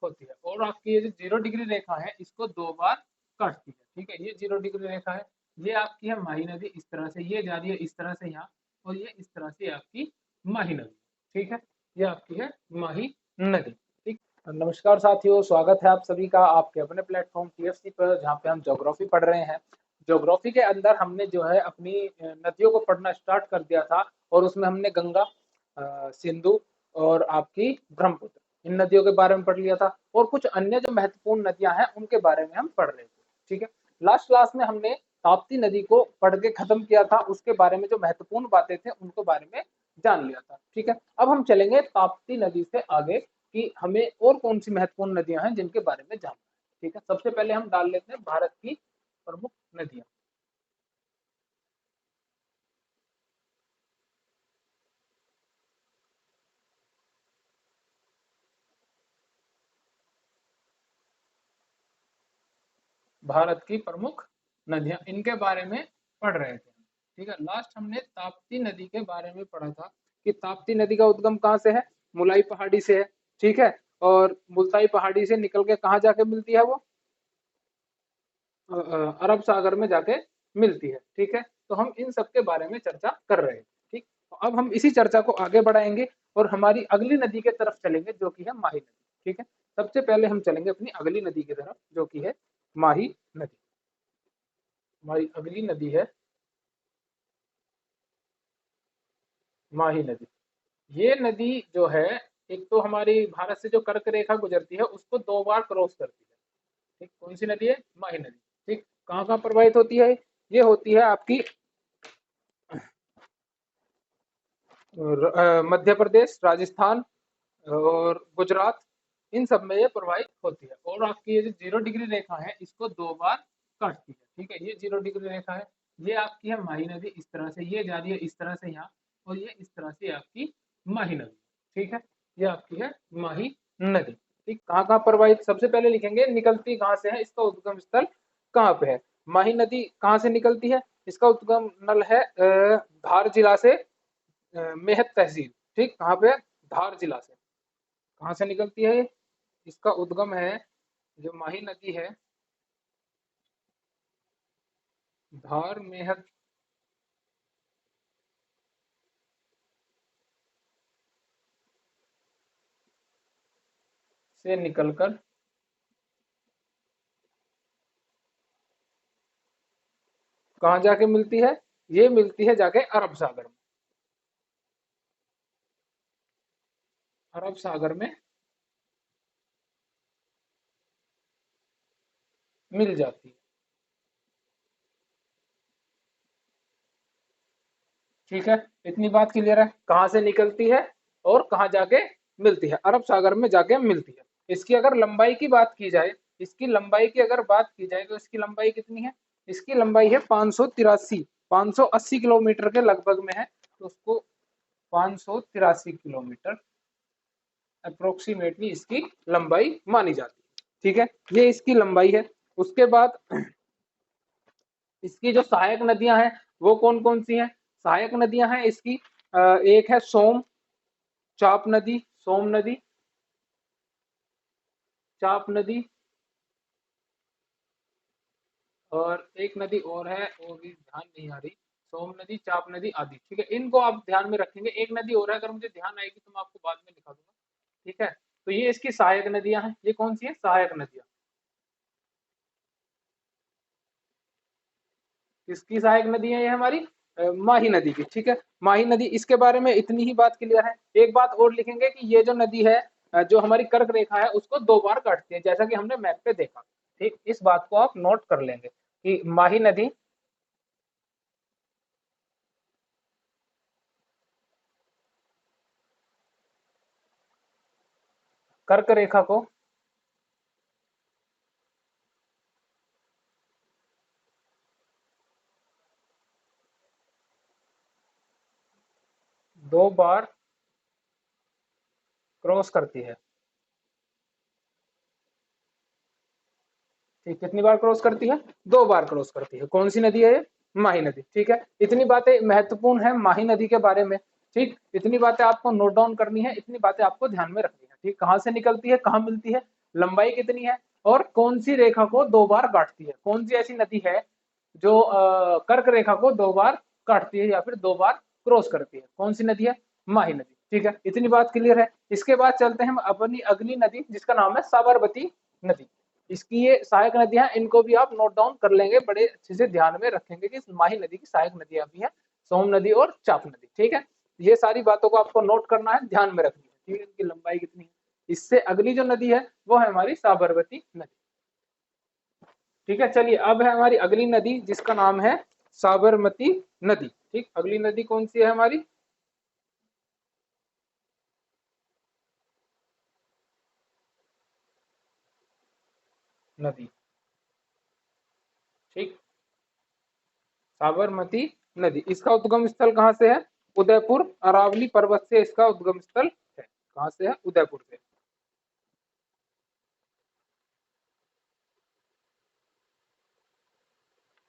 होती है। और आपकी ये जो 0 डिग्री रेखा है इसको 2 बार काटती है। ठीक है, ये 0 डिग्री रेखा है, ये आपकी है माही नदी, इस तरह से ये जा रही है इस तरह से यहाँ, और ये इस तरह से आपकी माही नदी। ठीक है, ये आपकी है माही नदी। ठीक, नमस्कार साथियों, स्वागत है आप सभी का आपके अपने प्लेटफॉर्म टीएफसी पर, जहाँ पे हम ज्योग्राफी पढ़ रहे हैं। ज्योग्राफी के अंदर हमने जो है अपनी नदियों को पढ़ना स्टार्ट कर दिया था, और उसमें हमने गंगा, सिंधु और आपकी ब्रह्मपुत्र, इन नदियों के बारे में पढ़ लिया था, और कुछ अन्य जो महत्वपूर्ण नदियां हैं उनके बारे में हम पढ़ रहे थे। ठीक है, लास्ट क्लास में हमने ताप्ती नदी को पढ़ के खत्म किया था, उसके बारे में जो महत्वपूर्ण बातें थे उनके बारे में जान लिया था। ठीक है, अब हम चलेंगे ताप्ती नदी से आगे कि हमें और कौन सी महत्वपूर्ण नदियां हैं जिनके बारे में जानना है। ठीक है, सबसे पहले हम डाल लेते हैं भारत की प्रमुख नदियां। भारत की प्रमुख नदियां, इनके बारे में पढ़ रहे थे। ठीक है, लास्ट हमने ताप्ती नदी के बारे में पढ़ा था कि ताप्ती नदी का उद्गम कहाँ से है, मुलाई पहाड़ी से है। ठीक है, और मुल्ताई पहाड़ी से निकल के कहाँ जाके मिलती है वो, अरब सागर में जाके मिलती है। ठीक है, तो हम इन सब के बारे में चर्चा कर रहे हैं। ठीक, तो अब हम इसी चर्चा को आगे बढ़ाएंगे और हमारी अगली नदी के तरफ चलेंगे जो कि है माही नदी। ठीक है, सबसे पहले हम चलेंगे अपनी अगली नदी की तरफ जो कि है माही नदी। हमारी अगली नदी है माही नदी। ये नदी जो है, एक तो हमारी भारत से जो कर्क रेखा गुजरती है उसको 2 बार क्रॉस करती है। ठीक, कौन सी नदी है, माही नदी। ठीक, कहाँ कहाँ प्रवाहित होती है, ये होती है आपकी मध्य प्रदेश, राजस्थान और गुजरात, इन सब में ये प्रवाहित होती है। और आपकी ये जो 0 डिग्री रेखा है इसको 2 बार काटती है। ठीक है, ये 0 डिग्री रेखा है, ये आपकी है माही नदी, इस तरह से ये जा रही है इस तरह से यहाँ, और ये इस तरह से आपकी माही नदी। ठीक है, ये आपकी है माही नदी। ठीक, कहाँ कहाँ प्रवाहित, सबसे पहले लिखेंगे निकलती कहाँ से है, इसका उद्गम स्थल कहाँ पे है। माही नदी कहाँ से निकलती है, इसका उद्गम नल है धार जिला से, मेहत तहसील। ठीक, कहाँ पे, धार जिला से। कहाँ से निकलती है ये? इसका उद्गम है, जो माही नदी है, धार मेहत से निकलकर कहाँ जाके मिलती है, ये मिलती है जाके अरब सागर में। अरब सागर में मिल जाती है। ठीक है, इतनी बात क्लियर है, कहाँ से निकलती है और कहाँ जाके मिलती है, अरब सागर में जाके मिलती है। इसकी अगर लंबाई की बात की जाए, इसकी लंबाई की अगर बात की जाए तो इसकी लंबाई कितनी है, इसकी लंबाई है 580 किलोमीटर के लगभग में है। तो उसको 583 किलोमीटर अप्रोक्सीमेटली इसकी लंबाई मानी जाती है। ठीक है, ये इसकी लंबाई है। उसके बाद इसकी जो सहायक नदियां हैं वो कौन कौन सी हैं, सहायक नदियां हैं इसकी, एक है सोम, चाप नदी, सोम नदी, चाप नदी, और एक नदी और है वो भी ध्यान नहीं आ रही, सोम नदी, चाप नदी आदि। ठीक है, इनको आप ध्यान में रखेंगे। एक नदी और है, अगर मुझे ध्यान आएगी तो मैं आपको बाद में दिखा दूंगा। ठीक है, तो ये इसकी सहायक नदियां हैं। ये कौन सी है, सहायक नदियां, किसकी सहायक नदी है ये हमारी, माही नदी की। ठीक है, माही नदी, इसके बारे में इतनी ही बात क्लियर है। एक बात और लिखेंगे कि ये जो नदी है, जो हमारी कर्क रेखा है उसको 2 बार काटती है, जैसा कि हमने मैप पे देखा। ठीक, इस बात को आप नोट कर लेंगे कि माही नदी कर्क रेखा को 2 बार क्रॉस करती है। ठीक, कितनी बार क्रॉस करती है, 2 बार क्रॉस करती है। कौन सी नदी है ये, माही नदी। ठीक है, इतनी बातें महत्वपूर्ण है माही नदी के बारे में। ठीक, इतनी बातें आपको नोट डाउन करनी है, इतनी बातें आपको ध्यान में रखनी है। ठीक, कहाँ से निकलती है, कहाँ मिलती है, लंबाई कितनी है और कौन सी रेखा को दो बार काटती है, कौन सी ऐसी नदी है जो कर्क रेखा को दो बार काटती है या फिर दो बार क्रॉस करती है, कौन सी नदी है, माही नदी। ठीक है, इतनी बात क्लियर है। इसके बाद चलते हैं हम अपनी अगली नदी जिसका नाम है साबरमती नदी। इसकी ये सहायक नदियां, इनको भी आप नोट डाउन कर लेंगे, बड़े अच्छे से ध्यान में रखेंगे कि माही नदी की सहायक नदियां भी हैं, सोम नदी और चाप नदी। ठीक है, ये सारी बातों को आपको नोट करना है, ध्यान में रखनी है। ठीक है, इनकी लंबाई कितनी है। इससे अगली जो नदी है वो है हमारी साबरमती नदी। ठीक है, चलिए अब है हमारी अगली नदी जिसका नाम है साबरमती नदी। ठीक, अगली नदी कौन सी है हमारी, नदी। ठीक, साबरमती नदी, इसका उद्गम स्थल कहाँ से है, उदयपुर अरावली पर्वत से इसका उद्गम स्थल है। कहाँ से है, उदयपुर से।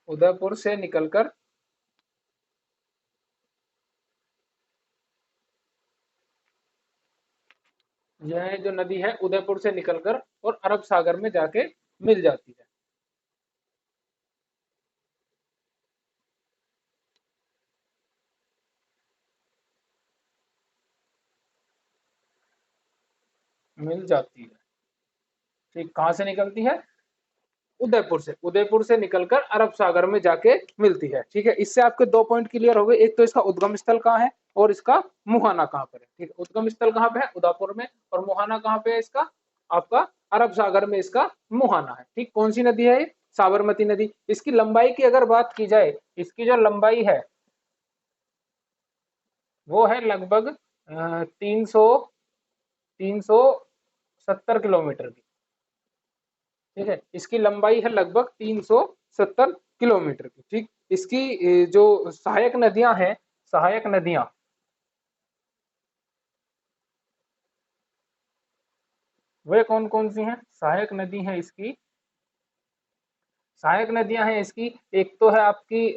उदयपुर से निकलकर यह जो नदी है उदयपुर से निकलकर और अरब सागर में जाके मिल जाती है। मिल जाती है। ठीक, कहाँ से निकलती है, उदयपुर से। उदयपुर से निकलकर अरब सागर में जाके मिलती है। ठीक है, इससे आपके दो पॉइंट क्लियर हो गए, एक तो इसका उद्गम स्थल कहाँ है और इसका मुहाना कहाँ पर है। ठीक है, उद्गम स्थल कहाँ पे है, उदयपुर में, और मुहाना कहाँ पे है इसका, आपका अरब सागर में इसका मुहाना है। ठीक, कौन सी नदी है ये, साबरमती नदी। इसकी लंबाई की अगर बात की जाए, इसकी जो लंबाई है वो है लगभग 370 की। ठीक है, इसकी लंबाई है लगभग 370 किलोमीटर की। ठीक, इसकी जो सहायक नदियां हैं, सहायक नदियां, वे कौन कौन सी हैं, सहायक नदी हैं इसकी, सहायक नदियां हैं इसकी, एक तो है आपकी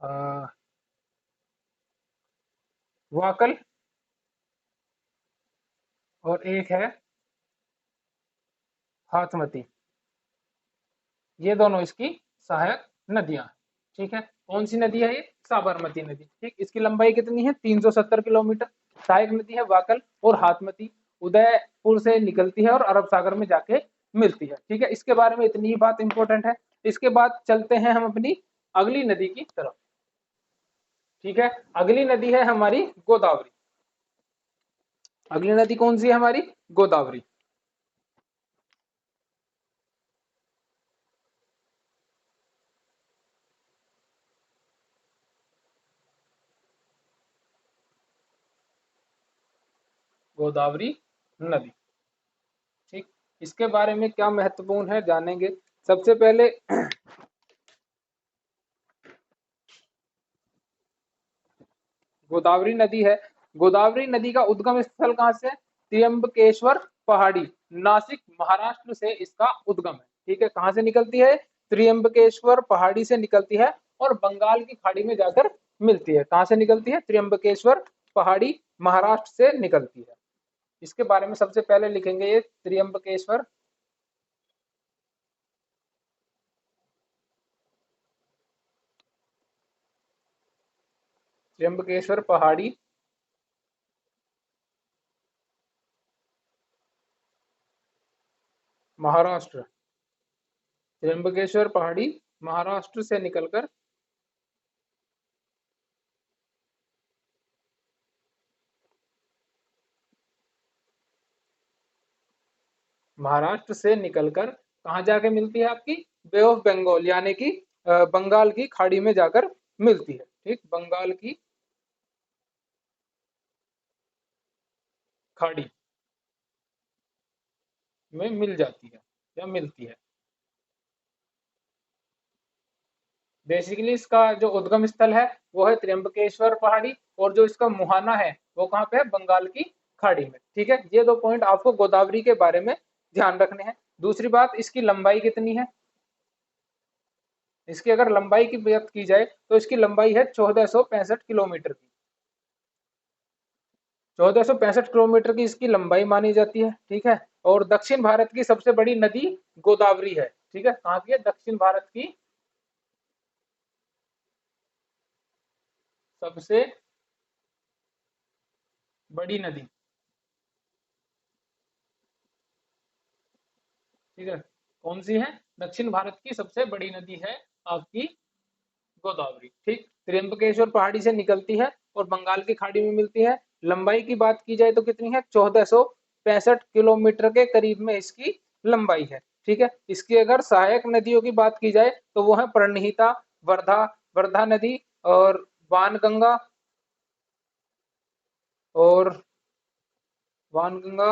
अ, वाकल, और एक है हाथमती। ये दोनों इसकी सहायक नदियां हैं। ठीक है, कौन सी नदी है ये, साबरमती नदी। ठीक, इसकी लंबाई कितनी है, 370 किलोमीटर। सहायक नदी है वाकल और हाथमती, उदयपुर से निकलती है और अरब सागर में जाके मिलती है। ठीक है, इसके बारे में इतनी ही बात इंपॉर्टेंट है। इसके बाद चलते हैं हम अपनी अगली नदी की तरफ। ठीक है, अगली नदी है हमारी गोदावरी। अगली नदी कौन सी है हमारी, गोदावरी। गोदावरी नदी। ठीक, इसके बारे में क्या महत्वपूर्ण है जानेंगे। सबसे पहले गोदावरी नदी है, गोदावरी नदी का उद्गम स्थल कहाँ से, त्र्यंबकेश्वर पहाड़ी, नासिक महाराष्ट्र से इसका उद्गम है। ठीक है, कहाँ से निकलती है, त्र्यंबकेश्वर पहाड़ी से निकलती है और बंगाल की खाड़ी में जाकर मिलती है। कहाँ से निकलती है, त्र्यंबकेश्वर पहाड़ी, महाराष्ट्र से निकलती है। इसके बारे में सबसे पहले लिखेंगे ये त्र्यंबकेश्वर, त्र्यंबकेश्वर पहाड़ी, महाराष्ट्र। त्र्यंबकेश्वर पहाड़ी महाराष्ट्र से निकलकर महाराष्ट्र से निकलकर कहाँ जाके मिलती है आपकी, बे ऑफ बंगाल, यानी कि बंगाल की खाड़ी में जाकर मिलती है। ठीक, बंगाल की खाड़ी में मिल जाती है या मिलती है। बेसिकली इसका जो उद्गम स्थल है वो है त्र्यंबकेश्वर पहाड़ी, और जो इसका मुहाना है वो कहाँ पे है, बंगाल की खाड़ी में। ठीक है, ये दो पॉइंट आपको गोदावरी के बारे में ध्यान रखने हैं। दूसरी बात, इसकी लंबाई कितनी है, इसकी अगर लंबाई की बात की जाए तो इसकी लंबाई है 1465 किलोमीटर की। 1465 किलोमीटर की इसकी लंबाई मानी जाती है, ठीक है। और दक्षिण भारत की सबसे बड़ी नदी गोदावरी है, ठीक है। कहाँ की है? दक्षिण भारत की सबसे बड़ी नदी, ठीक है। कौन सी है? दक्षिण भारत की सबसे बड़ी नदी है आपकी गोदावरी, ठीक। त्र्यंबकेश्वर पहाड़ी से निकलती है और बंगाल की खाड़ी में मिलती है। लंबाई की बात की जाए तो कितनी है? 1465 के करीब में इसकी लंबाई है, ठीक है। इसकी अगर सहायक नदियों की बात की जाए तो वो है प्रणहिता, वर्धा, वर्धा नदी, और बाणगंगा, और बाणगंगा,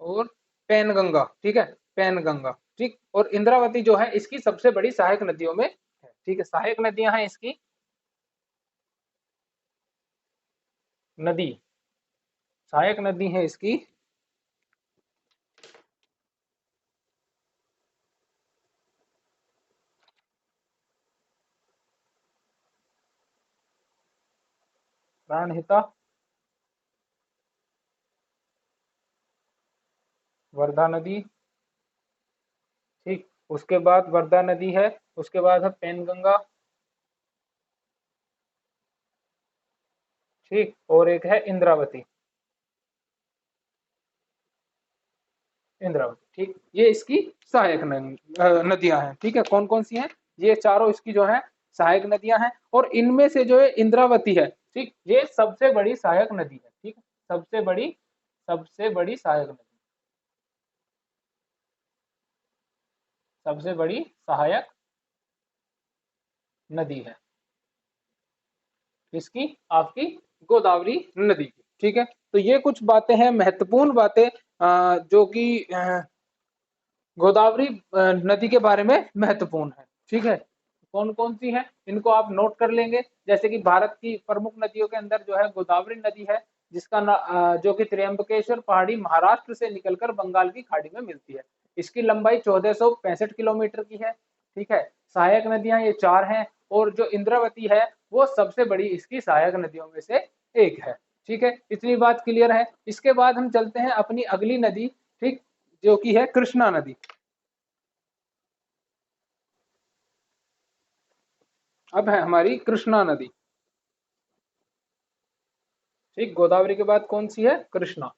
और पैनगंगा, ठीक है। पैनगंगा, ठीक। और इंद्रावती जो है इसकी सबसे बड़ी सहायक नदियों में है, ठीक है। सहायक नदियां हैं इसकी, नदी, सहायक नदी है इसकी प्राणहिता, वर्धा नदी, ठीक। उसके बाद वर्धा नदी है, उसके बाद है पैनगंगा, ठीक। और एक है इंद्रावती, इंद्रावती, ठीक। ये इसकी सहायक नदियां हैं, ठीक है। कौन कौन सी हैं? ये चारों इसकी जो है सहायक नदियां हैं। और इनमें से जो है इंद्रावती है, ठीक, ये सबसे बड़ी सहायक नदी है, ठीक। सबसे बड़ी सहायक नदी, सबसे बड़ी सहायक नदी है इसकी आपकी गोदावरी नदी की, ठीक है। तो ये कुछ बातें हैं, महत्वपूर्ण बातें, जो कि गोदावरी नदी के बारे में महत्वपूर्ण है, ठीक है। कौन कौन सी है इनको आप नोट कर लेंगे। जैसे कि भारत की प्रमुख नदियों के अंदर जो है गोदावरी नदी है, जिसका जो कि त्र्यंबकेश्वर पहाड़ी महाराष्ट्र से निकलकर बंगाल की खाड़ी में मिलती है। इसकी लंबाई 1465 किलोमीटर की है, ठीक है। सहायक नदियां ये चार हैं, और जो इंद्रावती है वो सबसे बड़ी इसकी सहायक नदियों में से एक है, ठीक है। इतनी बात क्लियर है। इसके बाद हम चलते हैं अपनी अगली नदी, ठीक, जो कि है कृष्णा नदी। अब है हमारी कृष्णा नदी, ठीक। गोदावरी के बाद कौन सी है? कृष्णा,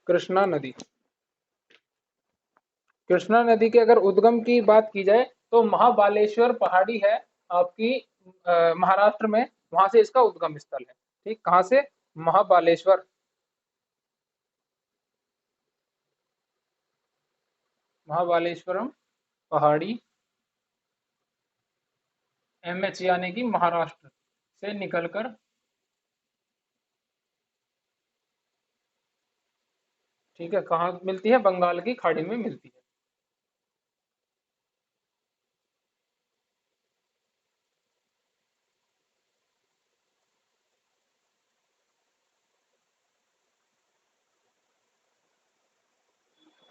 कृष्णा नदी। कृष्णा नदी के अगर उद्गम की बात की जाए तो महाबालेश्वर पहाड़ी है आपकी महाराष्ट्र में, वहां से इसका उद्गम स्थल है, ठीक। कहां से? महाबालेश्वर, महाबालेश्वरम पहाड़ी, एमएच यानी कि महाराष्ट्र से निकलकर, ठीक है, कहाँ मिलती है? बंगाल की खाड़ी में मिलती है।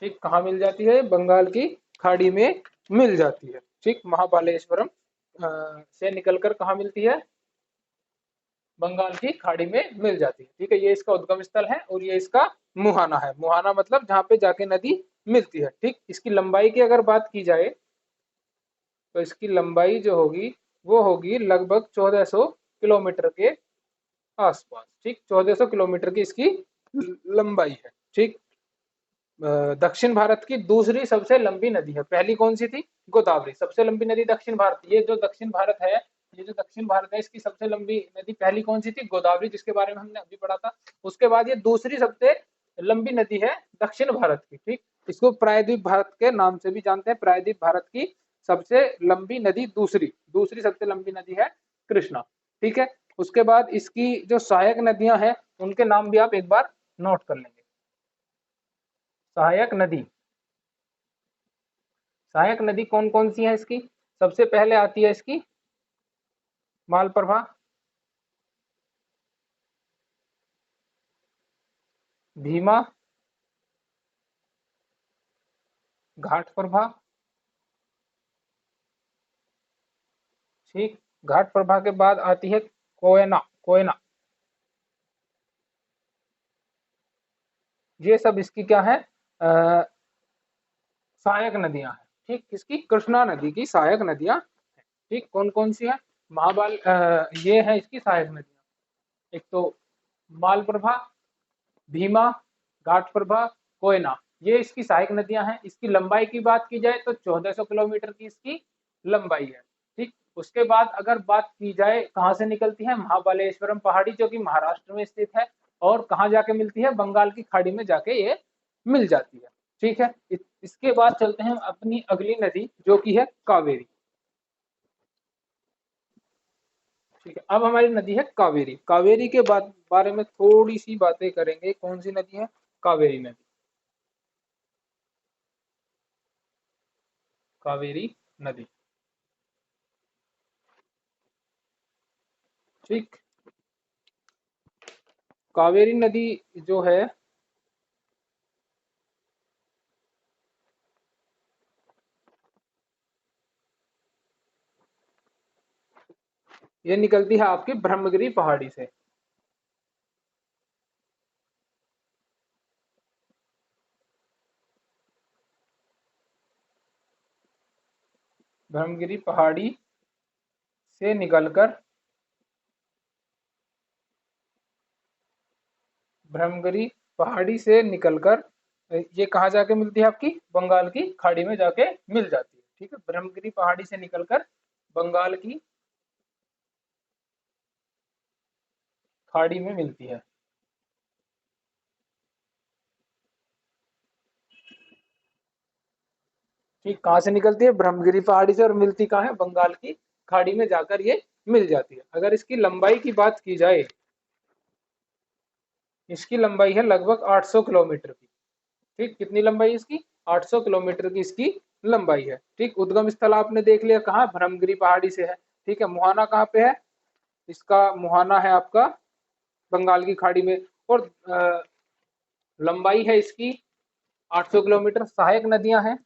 ठीक, कहाँ मिल जाती है? बंगाल की खाड़ी में मिल जाती है, ठीक। महाबालेश्वरम से निकलकर कहाँ मिलती है? बंगाल की खाड़ी में मिल जाती है, ठीक है। ये इसका उद्गम स्थल है और ये इसका मुहाना है। मुहाना मतलब जहाँ पे जाके नदी मिलती है, ठीक। इसकी लंबाई की अगर बात की जाए तो इसकी लंबाई जो होगी वो होगी लगभग 1400 किलोमीटर के आसपास, ठीक। 1400 किलोमीटर की इसकी लंबाई है, ठीक। दक्षिण भारत की दूसरी सबसे लंबी नदी है। पहली कौन सी थी? गोदावरी। सबसे लंबी नदी दक्षिण भारत, ये जो दक्षिण भारत है, ये जो दक्षिण भारत है इसकी सबसे लंबी नदी पहली कौन सी थी? गोदावरी, जिसके बारे में हमने अभी पढ़ा था। उसके बाद ये दूसरी सबसे लंबी नदी है दक्षिण भारत की, ठीक। इसको प्रायद्वीप भारत के नाम से भी जानते हैं। प्रायद्वीप भारत की सबसे लंबी नदी, दूसरी दूसरी सबसे लंबी नदी है कृष्णा, ठीक है। उसके बाद इसकी जो सहायक नदियां हैं उनके नाम भी आप एक बार नोट कर लेंगे। सहायक नदी, सहायक नदी कौन कौन सी है इसकी? सबसे पहले आती है इसकी मालप्रभा, भीमा, घाट प्रभा, ठीक, घाट प्रभा के बाद आती है कोयना। कोयना, ये सब इसकी क्या है, सहायक नदियां हैं। ठीक, किसकी, कृष्णा नदी की सहायक नदियां। ठीक, कौन कौन सी है, ये है इसकी सहायक नदियां। एक तो मालप्रभा, भीमा, घाटप्रभा, कोयना, ये इसकी सहायक नदियां हैं। इसकी लंबाई की बात की जाए तो 1400 किलोमीटर की इसकी लंबाई है। ठीक, उसके बाद अगर बात की जाए कहाँ से निकलती है, महाबलेश्वरम पहाड़ी जो कि महाराष्ट्र में स्थित है, और कहाँ जाके मिलती है, बंगाल की खाड़ी में जाके ये मिल जाती है। ठीक है, इसके बाद चलते हैं अपनी अगली नदी जो कि है कावेरी। ठीक है, अब हमारी नदी है कावेरी। कावेरी के बारे में थोड़ी सी बातें करेंगे। कौन सी नदी है, कावेरी नदी। कावेरी नदी, ठीक, कावेरी नदी जो है ये निकलती है आपकी ब्रह्मगिरी पहाड़ी से। ब्रह्मगिरी पहाड़ी से निकलकर, ब्रह्मगिरी पहाड़ी से निकलकर ये कहाँ जाके मिलती है, आपकी बंगाल की खाड़ी में जाके मिल जाती है। ठीक है, ब्रह्मगिरी पहाड़ी से निकलकर बंगाल की खाड़ी में मिलती है। ठीक, कहाँ से निकलती है, ब्रह्मगिरी पहाड़ी से, और मिलती कहाँ है, बंगाल की खाड़ी में जाकर ये मिल जाती है। अगर इसकी लंबाई की बात की जाए, इसकी लंबाई है लगभग 800 किलोमीटर की। ठीक, कितनी लंबाई है इसकी, 800 किलोमीटर की इसकी लंबाई है। ठीक, उद्गम स्थल आपने देख लिया कहाँ, ब्रह्मगिरी पहाड़ी से है। ठीक है, मुहाना कहाँ पे है, इसका मुहाना है आपका बंगाल की खाड़ी में। और लंबाई है इसकी 800 किलोमीटर। सहायक नदियां हैं,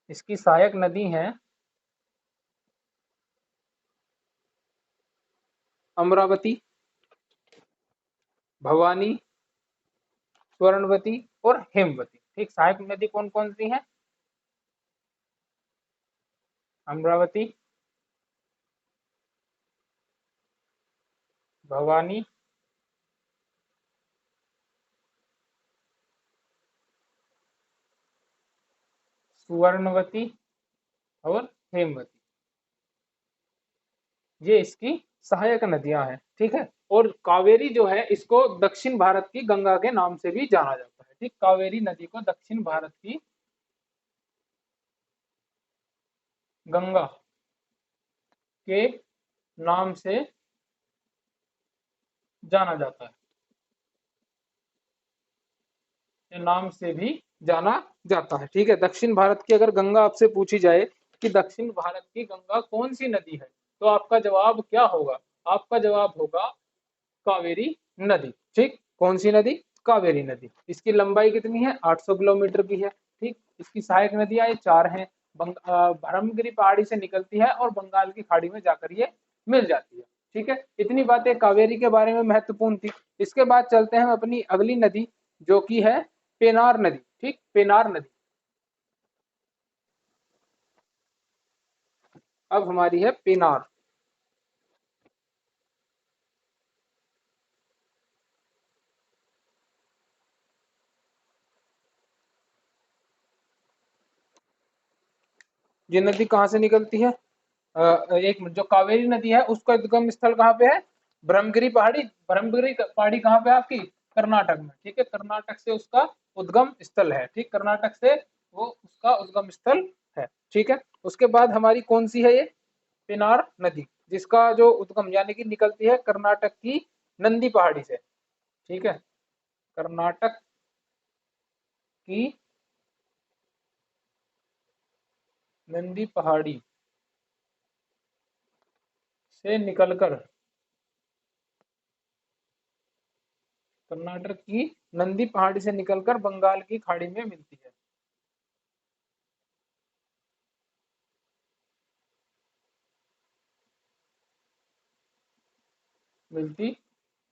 इसकी सहायक नदी हैं अमरावती, भवानी, स्वर्णवती और हेमवती। ठीक, सहायक नदी कौन कौन सी हैं, अमरावती, भवानी, सुवर्णवती और हेमवती, ये इसकी सहायक नदियां हैं। ठीक है, और कावेरी जो है इसको दक्षिण भारत की गंगा के नाम से भी जाना जाता है। ठीक, कावेरी नदी को दक्षिण भारत की गंगा के नाम से जाना जाता है, के नाम से भी जाना जाता है। ठीक है, दक्षिण भारत की अगर गंगा आपसे पूछी जाए कि दक्षिण भारत की गंगा कौन सी नदी है, तो आपका जवाब क्या होगा, आपका जवाब होगा कावेरी नदी। ठीक, कौन सी नदी, कावेरी नदी। इसकी लंबाई कितनी है, 800 किलोमीटर की है। ठीक, इसकी सहायक नदियां ये चार हैं। ब्रह्मगिरी पहाड़ी से निकलती है और बंगाल की खाड़ी में जाकर ये मिल जाती है। ठीक है, इतनी बातें कावेरी के बारे में महत्वपूर्ण थी। इसके बाद चलते हैं हम अपनी अगली नदी जो कि है पेनार नदी। ठीक, पेनार नदी अब हमारी है पेनार। ये नदी कहाँ से निकलती है, एक मिनट, जो कावेरी नदी है उसका उद्गम स्थल कहाँ पे है, ब्रह्मगिरी पहाड़ी। ब्रह्मगिरी पहाड़ी कहाँ पे है आपकी, कर्नाटक में। ठीक है, कर्नाटक से उसका उद्गम स्थल है। ठीक, कर्नाटक से वो उसका उद्गम स्थल है। ठीक है, उसके बाद हमारी कौन सी है ये, पेनार नदी, जिसका जो उद्गम यानी कि निकलती है कर्नाटक की नंदी पहाड़ी से। ठीक है, कर्नाटक की नंदी पहाड़ी से निकलकर, कर्नाटक की नंदी पहाड़ी से निकलकर बंगाल की खाड़ी में मिलती है। मिलती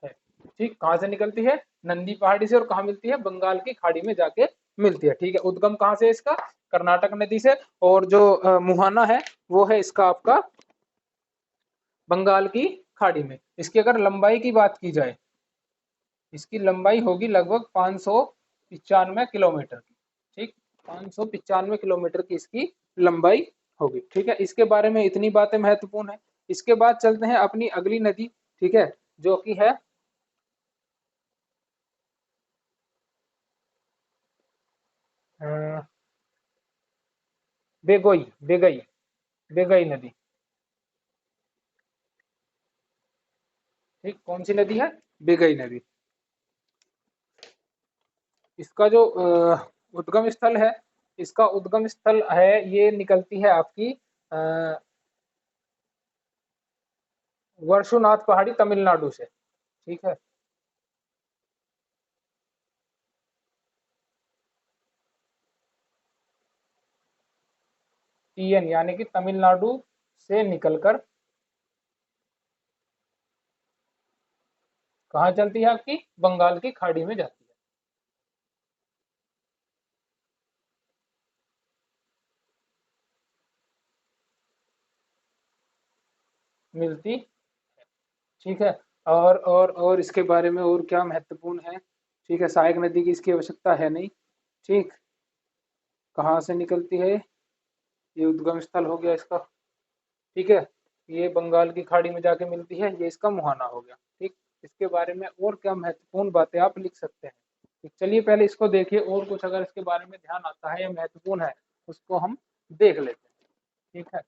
है। ठीक, कहाँ से निकलती है? नंदी पहाड़ी से। और कहाँ मिलती है? बंगाल की खाड़ी में जाके मिलती है। ठीक है, उद्गम कहाँ से है इसका? कर्नाटक नदी से। और जो मुहाना है वो है इसका आपका बंगाल की खाड़ी में। इसकी अगर लंबाई की बात की जाए, इसकी लंबाई होगी लगभग 595 किलोमीटर की। ठीक, 595 किलोमीटर की इसकी लंबाई होगी। ठीक है, इसके बारे में इतनी बातें महत्वपूर्ण है। इसके बाद चलते हैं अपनी अगली नदी। ठीक है, जो कि है अ, बेगोई बेगई बेगई नदी। ठीक, कौन सी नदी है? बेगई नदी। इसका जो उद्गम स्थल है, इसका उद्गम स्थल है, ये निकलती है आपकी वर्षुनाथ पहाड़ी तमिलनाडु से। ठीक है, टीएन यानी कि तमिलनाडु से निकलकर कहाँ चलती है? आपकी बंगाल की खाड़ी में जाती है, मिलती। ठीक है, और इसके बारे में और क्या महत्वपूर्ण है? ठीक है, सहायक नदी की इसकी आवश्यकता है नहीं। ठीक, कहाँ से निकलती है? ये उद्गम स्थल हो गया इसका। ठीक है, ये बंगाल की खाड़ी में जाके मिलती है, ये इसका मुहाना हो गया। ठीक, इसके बारे में और क्या महत्वपूर्ण बातें आप लिख सकते हैं? ठीक, चलिए पहले इसको देखिए, और कुछ अगर इसके बारे में ध्यान आता है या महत्वपूर्ण है उसको हम देख लेते हैं। ठीक है,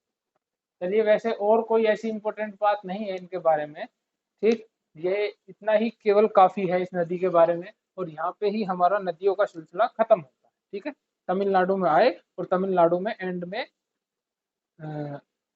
चलिए वैसे और कोई ऐसी इंपॉर्टेंट बात नहीं है इनके बारे में। ठीक, ये इतना ही केवल काफी है इस नदी के बारे में। और यहाँ पे ही हमारा नदियों का सिलसिला खत्म होता है। ठीक है, तमिलनाडु में आए और तमिलनाडु में एंड में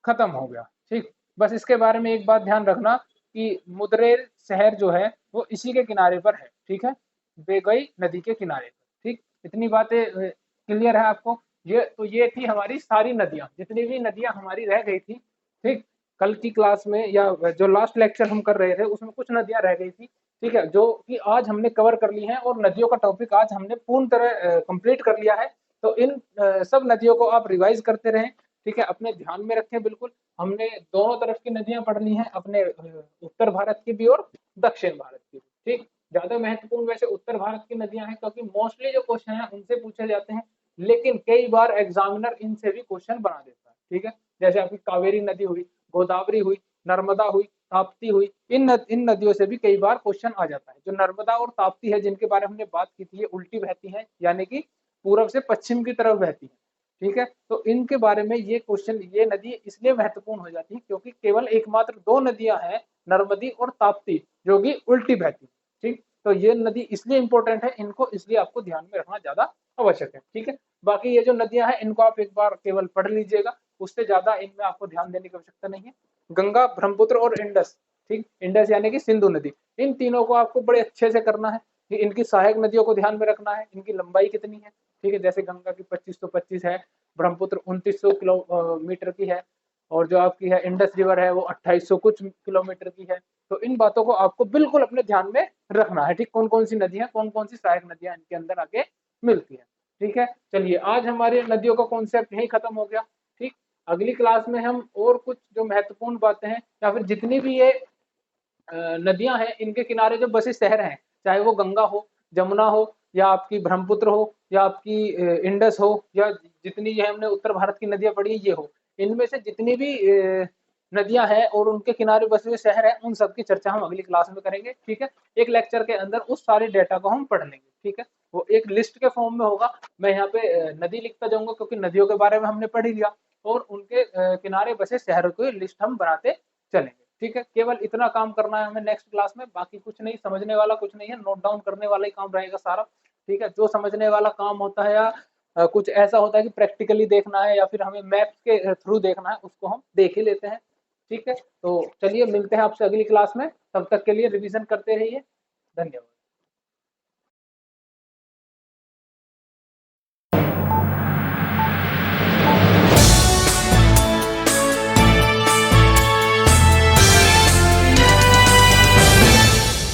खत्म हो गया। ठीक, बस इसके बारे में एक बात ध्यान रखना कि मुदरेर शहर जो है वो इसी के किनारे पर है। ठीक है, बेगई नदी के किनारे पर। ठीक, इतनी बातें क्लियर है आपको? ये थी हमारी सारी नदियां, जितनी भी नदियां हमारी रह गई थी। ठीक, कल की क्लास में या जो लास्ट लेक्चर हम कर रहे थे उसमें कुछ नदियां रह गई थी। ठीक है, जो कि आज हमने कवर कर ली हैं, और नदियों का टॉपिक आज हमने पूर्ण तरह कंप्लीट कर लिया है। तो इन सब नदियों को आप रिवाइज करते रहें। ठीक है, अपने ध्यान में रखें बिल्कुल। हमने दोनों तरफ की नदियां पढ़ ली हैं, अपने उत्तर भारत की भी और दक्षिण भारत की भी। ठीक, ज्यादा महत्वपूर्ण वैसे उत्तर भारत की नदियां हैं, क्योंकि मोस्टली जो क्वेश्चन है उनसे पूछे जाते हैं। लेकिन कई बार एग्जामिनर इनसे भी क्वेश्चन बना देता है। ठीक है, जैसे आपकी कावेरी नदी हुई, गोदावरी हुई, नर्मदा हुई, ताप्ती हुई, इन नदियों से भी कई बार क्वेश्चन आ जाता है। जो नर्मदा और ताप्ती है जिनके बारे में हमने बात की थी, ये उल्टी बहती है, यानी कि पूरब से पश्चिम की तरफ बहती है। ठीक है, तो इनके बारे में ये क्वेश्चन, ये नदी इसलिए महत्वपूर्ण हो जाती है क्योंकि केवल एकमात्र दो नदियां हैं, नर्मदी और ताप्ती, जो कि उल्टी बहती है। ठीक, तो ये नदी इसलिए इंपॉर्टेंट है, इनको इसलिए आपको ध्यान में रखना ज्यादा आवश्यक है। ठीक है, बाकी ये जो नदियां हैं इनको आप एक बार केवल पढ़ लीजिएगा, उससे ज्यादा इनमें आपको ध्यान देने की आवश्यकता नहीं है। गंगा, ब्रह्मपुत्र और इंडस। ठीक, इंडस यानी कि सिंधु नदी, इन तीनों को आपको बड़े अच्छे से करना है। इनकी सहायक नदियों को ध्यान में रखना है, इनकी लंबाई कितनी है। ठीक है, जैसे गंगा की 2525 है, ब्रह्मपुत्र 2900 किलोमीटर की है, और जो आपकी है इंडस रिवर है वो 2800 कुछ किलोमीटर की है। तो इन बातों को आपको बिल्कुल अपने ध्यान में रखना है। ठीक, कौन कौन सी नदियां, कौन कौन सी सहायक नदियां इनके अंदर आके मिलती है। ठीक है, चलिए आज हमारे नदियों का कॉन्सेप्ट यही खत्म हो गया। ठीक, अगली क्लास में हम और कुछ जो महत्वपूर्ण बातें हैं, या फिर जितनी भी ये नदियां हैं इनके किनारे जो बसे शहर हैं, चाहे वो गंगा हो, जमुना हो, या आपकी ब्रह्मपुत्र हो, या आपकी इंडस हो, या जितनी ये हमने उत्तर भारत की नदियां पढ़ी ये हो, इनमें से जितनी भी नदियां हैं और उनके किनारे बसे हुए शहर हैं, उन सब की चर्चा हम अगली क्लास में करेंगे। ठीक है, एक लेक्चर के अंदर उस सारे डेटा को हम पढ़ लेंगे। ठीक है, वो एक लिस्ट के फॉर्म में होगा। मैं यहाँ पे नदी लिखता जाऊंगा क्योंकि नदियों के बारे में हमने पढ़ ही लिया, और उनके किनारे बसे शहरों की लिस्ट हम बनाते चलेंगे। ठीक है, केवल इतना काम करना है हमें नेक्स्ट क्लास में, बाकी कुछ नहीं, समझने वाला कुछ नहीं है, नोट डाउन करने वाला ही काम रहेगा सारा। ठीक है, जो समझने वाला काम होता है, या कुछ ऐसा होता है कि प्रैक्टिकली देखना है या फिर हमें मैप्स के थ्रू देखना है, उसको हम देख ही लेते हैं। ठीक है, तो चलिए मिलते हैं आपसे अगली क्लास में, तब तक के लिए रिवीजन करते रहिए। धन्यवाद।